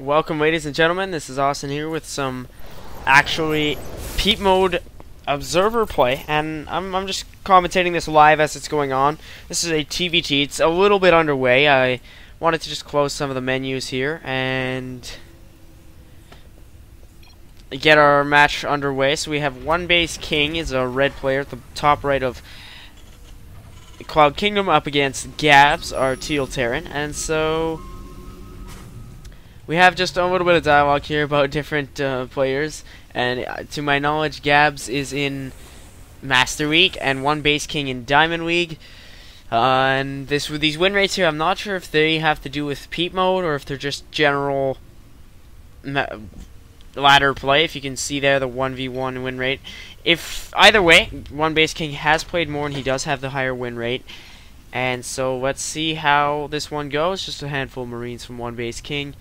Welcome, ladies and gentlemen. This is Austin here with some actually PeepMode observer play, and I'm just commentating this live as it's going on. This is a TVT. It's a little bit underway. I wanted to just close some of the menus here and get our match underway. So we have One Base King is a red player at the top right of Cloud Kingdom up against Gabs, our teal Terran, and so we have just a little bit of dialogue here about different players, and to my knowledge, Gabs is in Master League and One Base King in Diamond League. And these win rates here, I'm not sure if they have to do with PeepMode or if they're just general ladder play. If you can see there, the 1v1 win rate. If either way, One Base King has played more and he does have the higher win rate. And so let's see how this one goes. Just a handful of Marines from One Base King.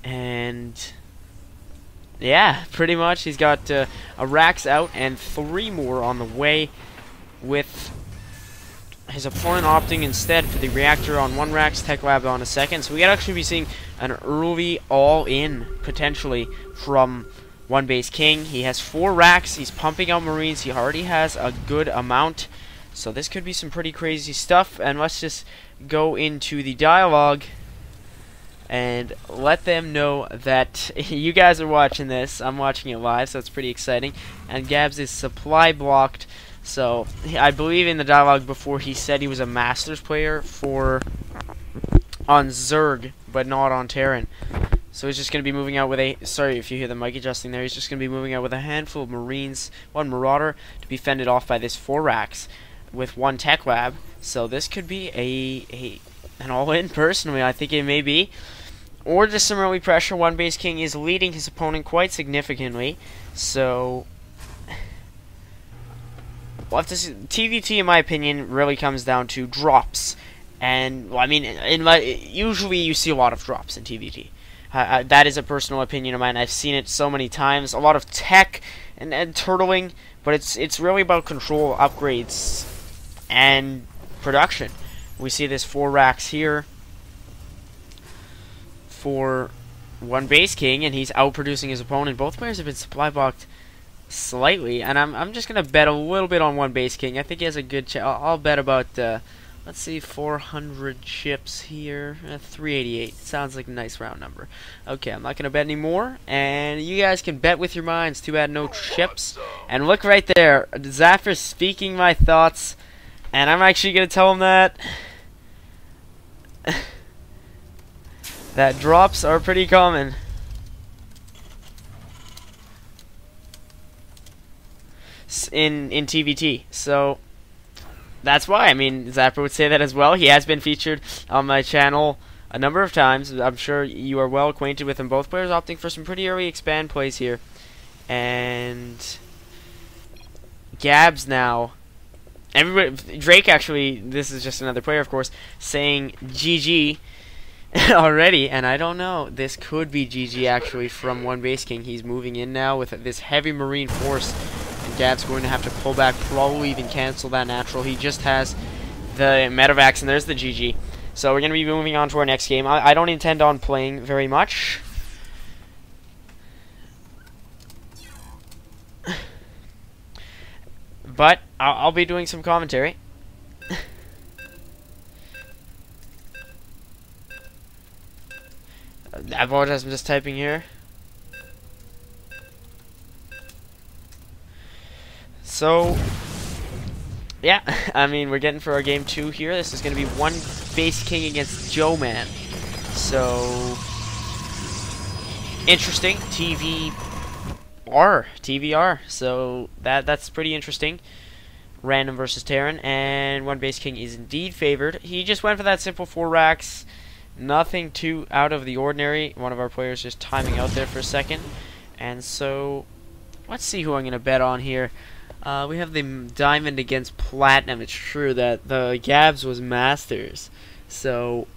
And yeah, pretty much he's got a Rax out and 3 more on the way, with his opponent opting instead for the reactor on 1 Rax, Tech Lab on a 2nd. So we could actually be seeing an early all-in potentially from One Base King. He has 4 Rax, he's pumping out Marines, he already has a good amount. So this could be some pretty crazy stuff, and let's just go into the dialogue and let them know that you guys are watching this. I'm watching it live, so it's pretty exciting. And Gabs is supply blocked, so I believe in the dialogue before he said he was a Masters player on Zerg, but not on Terran. So he's just going to be moving out with a, sorry if you hear the mic adjusting there, he's just going to be moving out with a handful of Marines, 1 Marauder, to be fended off by this 4 Rax with 1 Tech Lab. So this could be an all-in, personally. I think it may be. Or just some early pressure. One Base King is leading his opponent quite significantly. So we'll have to see. TVT, in my opinion, really comes down to drops. And, well, I mean, usually you see a lot of drops in TVT. That is a personal opinion of mine. I've seen it so many times. A lot of tech and turtling. But it's really about control, upgrades, and production. We see this 4 Rax here for One Base King, and he's outproducing his opponent. Both players have been supply blocked slightly, and I'm just gonna bet a little bit on One Base King. I think he has a good chance. I'll bet about let's see, 400 chips here. 388 sounds like a nice round number. Okay, I'm not gonna bet anymore, and you guys can bet with your minds. Too bad no chips. And look right there, Zafir speaking my thoughts, and I'm actually gonna tell him that that drops are pretty common. In TVT. So that's why. I mean, Zapper would say that as well. He has been featured on my channel a number of times. I'm sure you are well acquainted with him. Both players opting for some pretty early expand plays here. And Gabs now. Everybody, Drake actually, this is just another player, of course, saying GG already, and I don't know. This could be GG actually from One Base King. He's moving in now with this heavy Marine force, and Gab's going to have to pull back, probably even cancel that natural. He just has the Medevacs, and there's the GG. So we're going to be moving on to our next game. I don't intend on playing very much. But I'll be doing some commentary. I apologize, I'm just typing here. So, yeah, I mean, we're getting for our game 2 here. This is going to be One Base King against Joe Man. So, interesting. TVR. So, that's pretty interesting. Random versus Terran, and One Base King is indeed favored. He just went for that simple 4 Rax. Nothing too out of the ordinary. One of our players just timing out there for a second. And so, let's see who I'm going to bet on here. We have the Diamond against Platinum. It's true that the Gabs was Masters. So,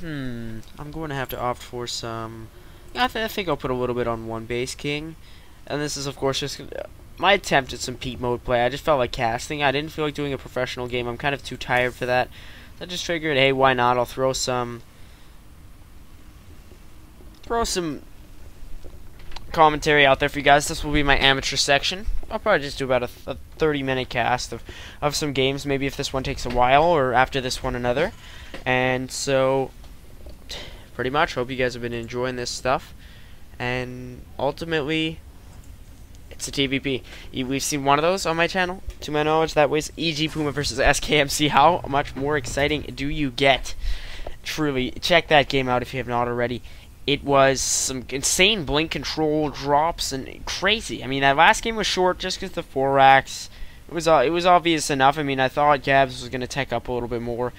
I'm going to have to opt for some. I think I'll put a little bit on One Base King. And this is, of course, just my attempt at some PeepMode play. I just felt like casting. I didn't feel like doing a professional game. I'm kind of too tired for that. I just figured, hey, why not? I'll throw some throw some commentary out there for you guys. This will be my amateur section. I'll probably just do about a 30-minute cast of some games, maybe if this one takes a while, or after this one another. And so, pretty much, hope you guys have been enjoying this stuff. And ultimately, it's a TVP. We've seen one of those on my channel, to my knowledge. That was EG Puma versus SKMC. How much more exciting do you get? Truly, check that game out if you have not already. It was some insane blink control drops and crazy. I mean, that last game was short just because the 4 racks. It was obvious enough. I mean, I thought Gabs was going to tech up a little bit more.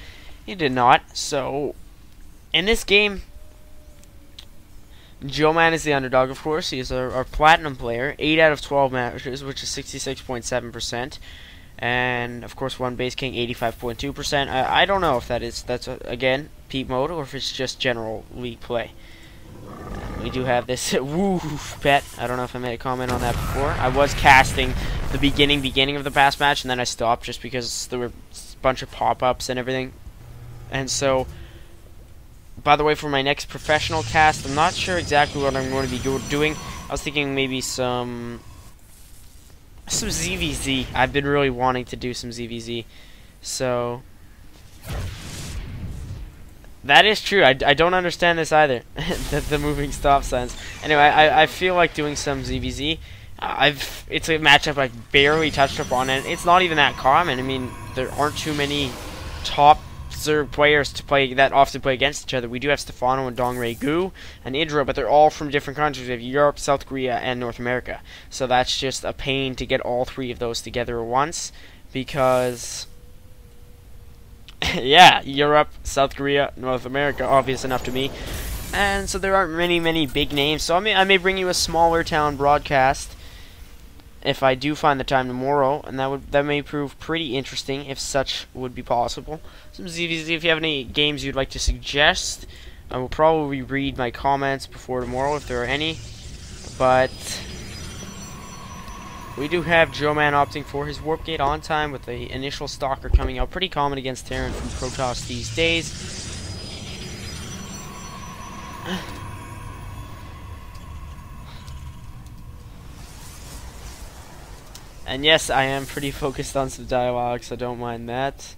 He did not. So, in this game, Joe Man is the underdog, of course. He is our platinum player. 8 out of 12 matches, which is 66.7%. And, of course, one base king, 85.2%. I don't know if that's again, PeepMode, or if it's just general league play. We do have this woo pet. I don't know if I made a comment on that before. I was casting the beginning of the past match, and then I stopped just because there were a bunch of pop-ups and everything. And so, by the way, for my next professional cast, I'm not sure exactly what I'm going to be doing. I was thinking maybe some ZVZ. I've been really wanting to do some ZVZ. So, that is true. I don't understand this either. the moving stop signs. Anyway, I feel like doing some ZVZ. It's a matchup I've barely touched upon, and it's not even that common. I mean, there aren't too many top players to play that often play against each other. We do have Stefano and Dongray Gu and Idra, but they're all from different countries. We have Europe, South Korea, and North America. So that's just a pain to get all 3 of those together at once, because yeah, Europe, South Korea, North America, obvious enough to me. And so there aren't many big names. So I may bring you a smaller town broadcast if I do find the time tomorrow, and that may prove pretty interesting if such would be possible. Some ZVZ, if you have any games you'd like to suggest, I will probably read my comments before tomorrow if there are any. But we do have Joe Man opting for his Warp Gate on time with the initial Stalker coming out. Pretty common against Terran from Protoss these days. And yes, I am pretty focused on some dialogue, so don't mind that.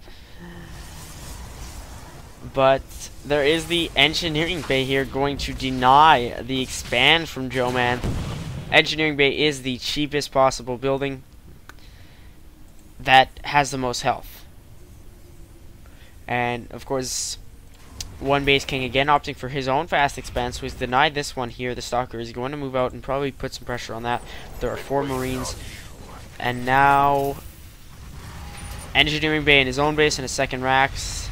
But there is the engineering bay here going to deny the expand from Joe Man. Engineering bay is the cheapest possible building that has the most health. And of course, one base king again opting for his own fast expand, so he's denied this one here. The Stalker is going to move out and probably put some pressure on that. There are 4 Marines. And now, engineering bay in his own base and a second racks.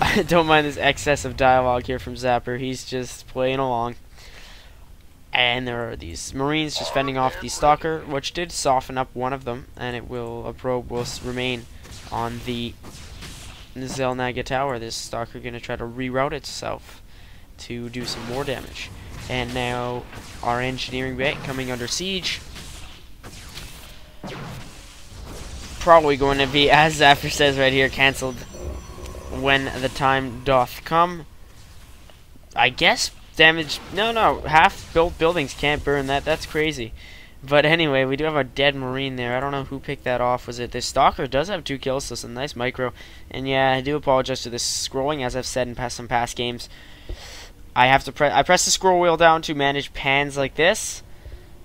I don't mind this excess of dialogue here from Zapper. He's just playing along. And there are these Marines just fending off the Stalker, which did soften up one of them, and a probe will remain on the Zelnaga Tower. This Stalker going to try to reroute itself to do some more damage. And now our engineering bay coming under siege. Probably going to be, as Zapper says right here, cancelled when the time doth come. I guess damage. No, half-built buildings can't burn. That's crazy. But anyway, we do have a dead Marine there. I don't know who picked that off. Was it this Stalker? Does have 2 kills, so some nice micro. And yeah, I do apologize for this scrolling, as I've said in some past games. I press the scroll wheel down to manage pans like this,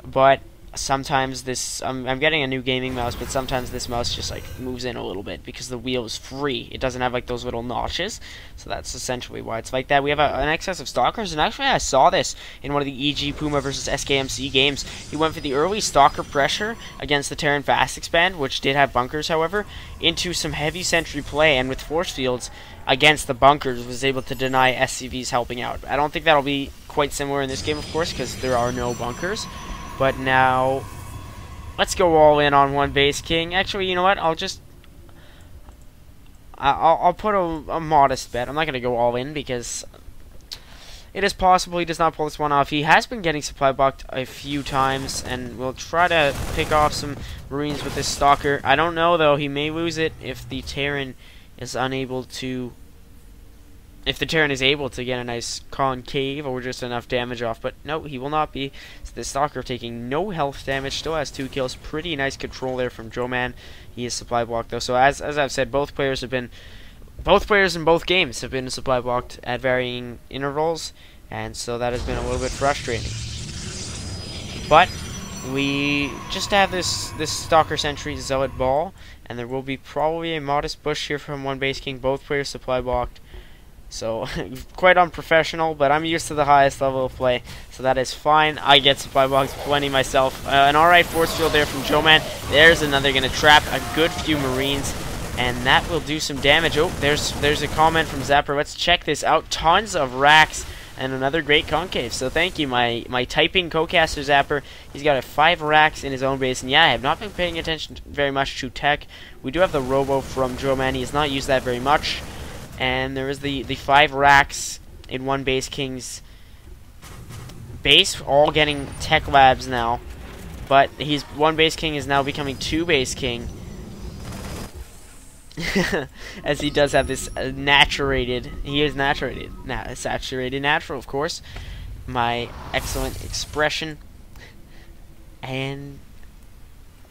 but sometimes this, I'm getting a new gaming mouse, but sometimes this mouse just like moves in a little bit because the wheel is free. It doesn't have like those little notches, so that's essentially why it's like that. We have an excess of Stalkers, and actually I saw this in one of the EG Puma versus SKMC games. He went for the early Stalker pressure against the Terran Fast Expand, which did have bunkers, however, into some heavy sentry play, and with force fields against the bunkers was able to deny SCVs helping out. I don't think that'll be quite similar in this game, of course, because there are no bunkers. But now, let's go all in on one base king. Actually, you know what? I'll put a modest bet. I'm not going to go all in because it is possible he does not pull this one off. He has been getting supply blocked a few times, and we'll try to pick off some Marines with this Stalker. I don't know, though. He may lose it if the Terran is unable to if the Terran is able to get a nice concave or just enough damage off, but no, he will not be. So the Stalker taking no health damage, still has 2 kills. Pretty nice control there from Joe Man. He is supply blocked though. So as I've said, both players in both games have been supply blocked at varying intervals, and so that has been a little bit frustrating. But we just have this Stalker Sentry Zealot Ball, and there will be probably a modest push here from one Base King. Both players supply blocked. So, quite unprofessional, but I'm used to the highest level of play, so that is fine. I get supply blocks plenty myself. An alright force field there from Joe Man. There's another going to trap a good few Marines, and that will do some damage. Oh, there's a comment from Zapper. Let's check this out. Tons of racks and another great concave. So thank you, my typing co-caster Zapper. He's got 5 racks in his own base, and yeah, I have not been paying attention very much to tech. We do have the Robo from Joe Man. He has not used that very much. And there is the 5 racks in one Base King's base, all getting tech labs now. But one Base King is now becoming 2 Base King, as he does have this saturated natural, of course. My excellent expression. And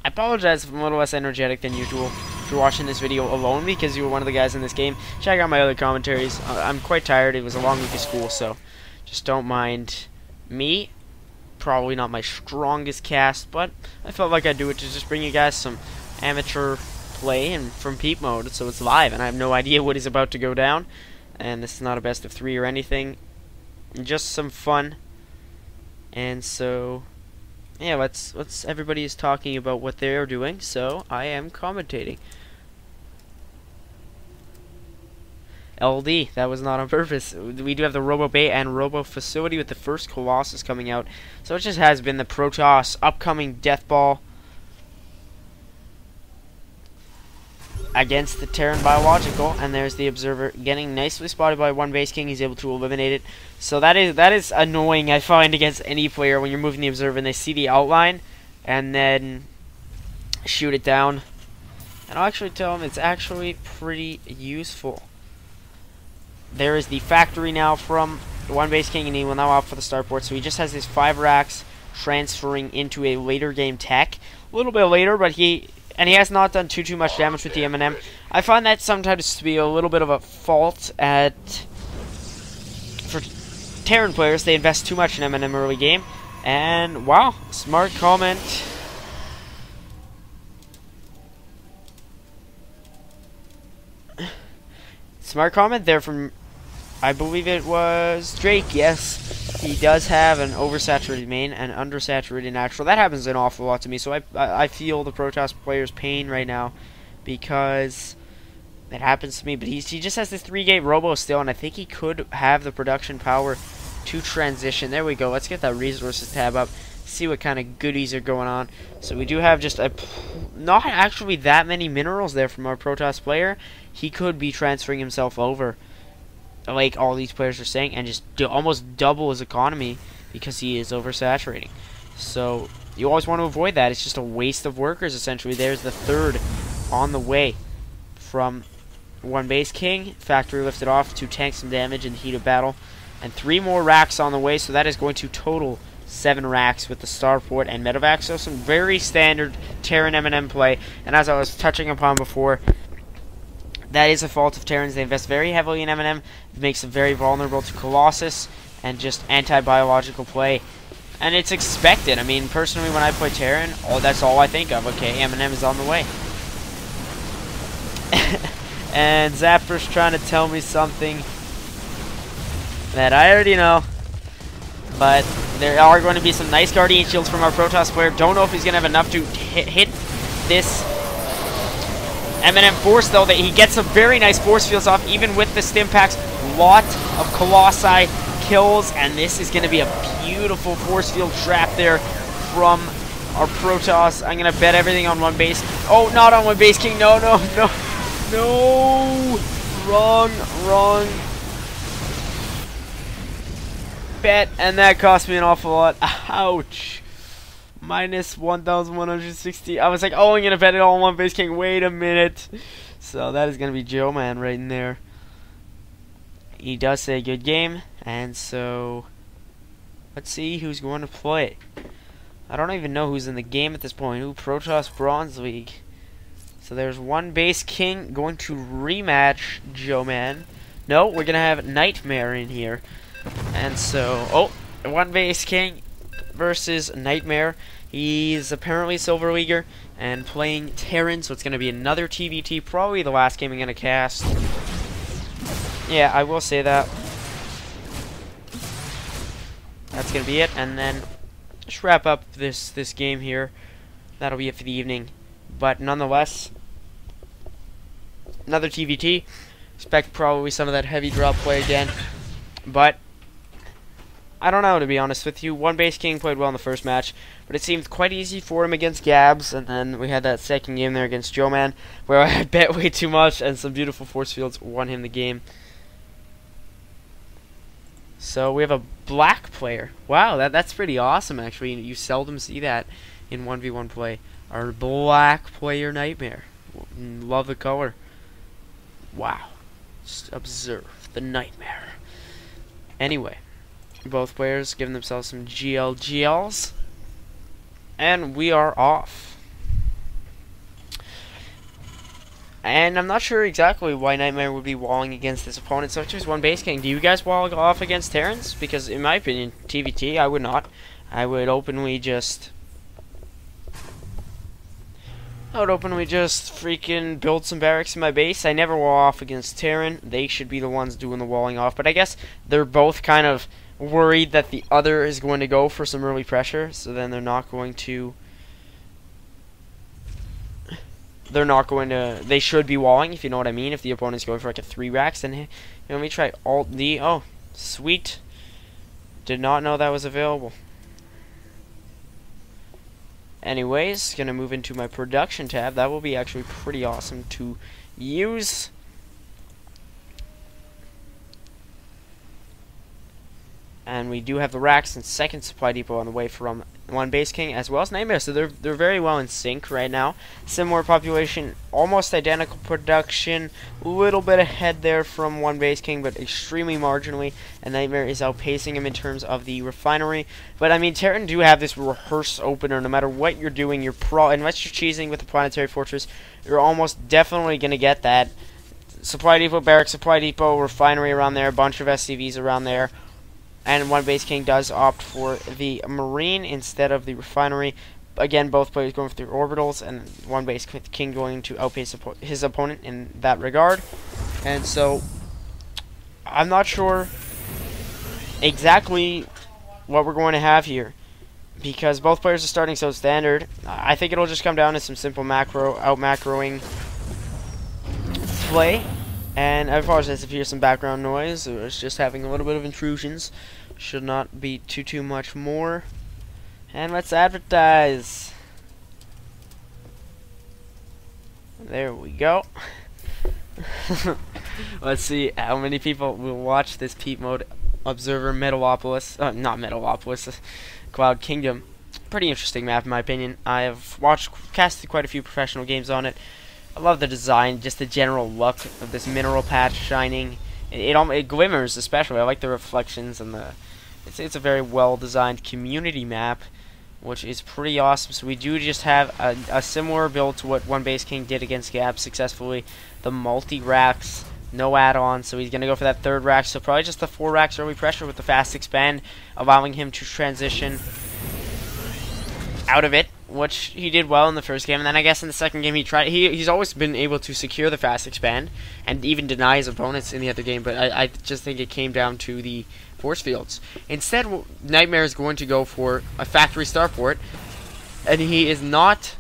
I apologize if I'm a little less energetic than usual. If you're watching this video alone because you were one of the guys in this game, check out my other commentaries. I'm quite tired. It was a long week of school, so just don't mind me. Probably not my strongest cast, but I felt like I'd do it to just bring you guys some amateur play and from PeepMode, so it's live, and I have no idea what is about to go down. And this is not a best of 3 or anything, just some fun. And so, yeah, let's everybody is talking about what they're doing, so I am commentating. LD, that was not on purpose. We do have the Robo Bay and Robo Facility with the first Colossus coming out. So it just has been the Protoss upcoming Death Ball against the Terran Biological, and there's the Observer getting nicely spotted by one Base King. He's able to eliminate it. So that is annoying, I find, against any player when you're moving the Observer and they see the outline and then shoot it down. And I'll actually tell him it's actually pretty useful. There is the factory now from one Base King, and he will now opt for the starport. So he just has his 5 racks transferring into a later game tech. A little bit later, but he has not done too much damage with the M&M. I find that sometimes to be a little bit of a fault for Terran players. They invest too much in M&M early game. And wow, smart comment. Smart comment there from, I believe it was Drake. Yes, he does have an oversaturated main and undersaturated natural. That happens an awful lot to me, so I feel the Protoss player's pain right now because it happens to me. But he just has this 3-gate Robo still, and I think he could have the production power to transition. There we go. Let's get that resources tab up, see what kind of goodies are going on. So we do have just not actually that many minerals there from our Protoss player. He could be transferring himself over, like all these players are saying, and just almost double his economy because he is oversaturating. So you always want to avoid that. It's just a waste of workers, essentially. There's the 3rd on the way from one Base King. Factory lifted off to tank some damage in the heat of battle. And 3 more racks on the way, so that is going to total 7 racks with the starport and medevac. So some very standard Terran M&M play. And as I was touching upon before, that is a fault of Terrans. They invest very heavily in M&M. It makes them very vulnerable to Colossus and just anti-biological play. And it's expected. I mean, personally, when I play Terran, that's all I think of. Okay, M&M is on the way. And Zapper's trying to tell me something that I already know. But there are going to be some nice Guardian Shields from our Protoss player. Don't know if he's going to have enough to hit this M&M force, though, that he gets some very nice force fields off, even with the stim packs. Lot of Colossi kills, and this is going to be a beautiful force field trap there from our Protoss. I'm going to bet everything on one base. Oh, not on one Base King. No, no, no. No. Wrong bet, and that cost me an awful lot. Ouch. Minus 1,160. I was like, oh, I'm going to bet it all on one Base King. Wait a minute. So that is going to be Joe Man right in there. he does say good game, and so let's see who's going to play. I don't even know who's in the game at this point. Ooh, Protoss Bronze League. So there's one base king going to rematch Joe Man. No, we're gonna have Nightmare in here. And so, oh, one base king versus Nightmare. He's apparently Silver Leaguer and playing Terran, so it's gonna be another TVT, probably the last game I'm gonna cast. Yeah, I will say that. That's gonna be it, and then just wrap up this game here. That'll be it for the evening. But nonetheless, another TVT. Expect probably some of that heavy drop play again. But I don't know, to be honest with you. One base king played well in the first match, but it seemed quite easy for him against Gabs, and then we had that second game there against Joe Man, where I bet way too much, and some beautiful force fields won him the game. So we have a black player. Wow, that's pretty awesome, actually. You seldom see that in 1v1 play. Our black player Nightmare. Love the color. Wow. Just observe the Nightmare. Anyway, both players giving themselves some GLs. And we are off. And I'm not sure exactly why Nightmare would be walling against this opponent, so it's just one base king. Do you guys wall off against Terrans? Because in my opinion, TVT, I would not. I would openly just freaking build some barracks in my base. I never wall off against Terran. They should be the ones doing the walling off. But I guess they're both kind of worried that the other is going to go for some early pressure, so then they're not going to... They should be walling, if you know what I mean. If the opponent's going for like a 3 racks, then let me try Alt D. Oh, sweet. Did not know that was available. Anyways, gonna move into my production tab. That will be actually pretty awesome to use. And we do have the racks and second supply depot on the way from one base king as well as Nightmare, so they're very well in sync right now. Similar population, almost identical production, a little bit ahead there from one base king, but extremely marginally, and Nightmare is outpacing him in terms of the refinery. But I mean, Terran do have this rehearse opener. No matter what you're doing, unless you're cheesing with the planetary fortress, you're almost definitely gonna get that supply depot, barrack, supply depot, refinery around there, a bunch of SCVs around there. And one base king does opt for the marine instead of the refinery. Again, both players going for their orbitals, and one base king going to outpace his opponent in that regard. And so, I'm not sure exactly what we're going to have here, because both players are starting so standard. I think it'll just come down to some simple out-macroing play. And I apologize if you hear some background noise. It was just having a little bit of intrusions. Should not be too much more. And let's advertise. There we go. Let's see how many people will watch this PeepMode Observer Metalopolis. Not Metalopolis. Cloud Kingdom. Pretty interesting map in my opinion. I have casted quite a few professional games on it. I love the design, just the general look of this mineral patch shining. It glimmers, especially. I like the reflections and it's a very well designed community map, which is pretty awesome. So we do just have a similar build to what one base king did against Gab successfully. The multi racks, no add-ons. So he's gonna go for that 3rd rack. So probably just the 4 racks early pressure with the fast expand, allowing him to transition out of it, which he did well in the first game. And then I guess in the second game he's always been able to secure the fast expand and even deny his opponents in the other game, but I just think it came down to the force fields. Instead, Nightmare is going to go for a factory starport, and he is not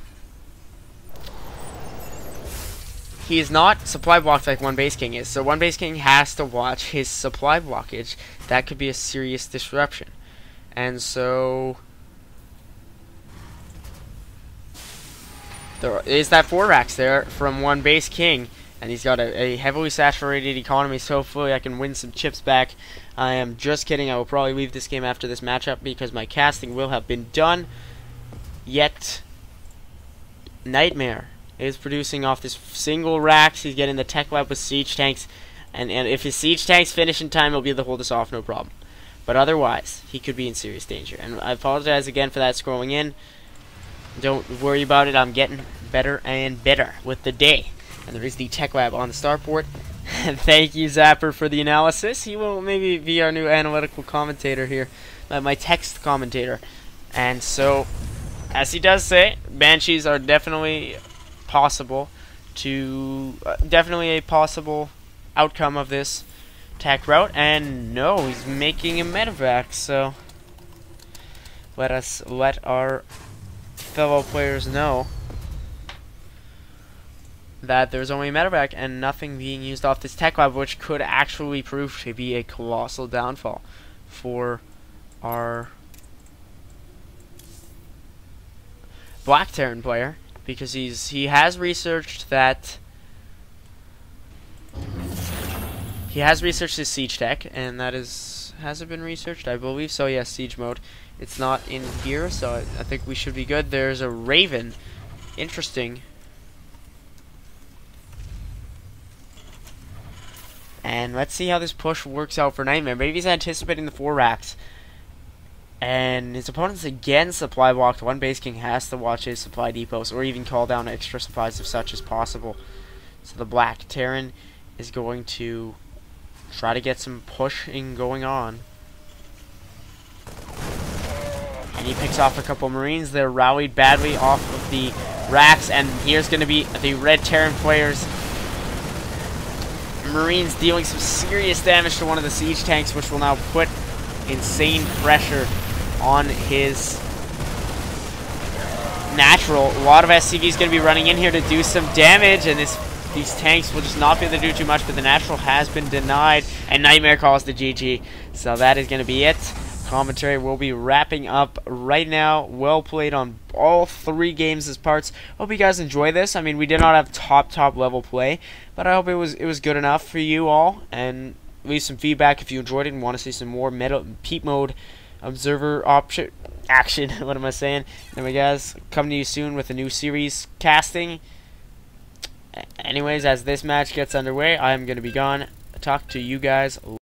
supply blocked like one base king is. So one base king has to watch his supply blockage. That could be a serious disruption. And so there is that 4 racks there from one base king, and he's got a heavily saturated economy, so hopefully I can win some chips back. I am just kidding. I will probably leave this game after this matchup because my casting will have been done. Yet Nightmare is producing off this single racks. He's getting the tech lab with siege tanks. And if his siege tanks finish in time, he'll be able to hold us off, no problem. But otherwise, he could be in serious danger. And I apologize again for that scrolling in. Don't worry about it. I'm getting better and better with the day. And there is the Tech Lab on the starport. And thank you, Zapper, for the analysis. He will maybe be our new analytical commentator here. My text commentator. And so, as he does say, Banshees are definitely possible to... definitely a possible outcome of this attack route. And no, he's making a medevac, so... let us let our fellow players know that there's only a medevac and nothing being used off this tech lab, which could actually prove to be a colossal downfall for our Black Terran player, because he has researched that his siege tech, and that has it been researched? I believe so. Yes, siege mode. It's not in here, so I think we should be good. There's a Raven. Interesting. And let's see how this push works out for Nightmare. Maybe he's anticipating the 4 racks. And his opponent's again supply blocked. One Base King has to watch his supply depots, or even call down extra supplies if such as possible. So the Black Terran is going to try to get some pushing going on. And he picks off a couple Marines. They're rallied badly off of the racks. And here's going to be the Red Terran players. Marines dealing some serious damage to one of the siege tanks, which will now put insane pressure on his natural. A lot of SCVs going to be running in here to do some damage, and these tanks will just not be able to do too much, but the natural has been denied, and Nightmare calls the GG. So that is going to be it. Commentary will be wrapping up right now. Well played on all 3 games as parts. Hope you guys enjoy this. I mean, we did not have top level play, but I hope it was good enough for you all. And leave some feedback if you enjoyed it and want to see some more PeepMode observer action. What am I saying? Anyway, guys, coming to you soon with a new series casting. Anyways, as this match gets underway, I am going to be gone. Talk to you guys later.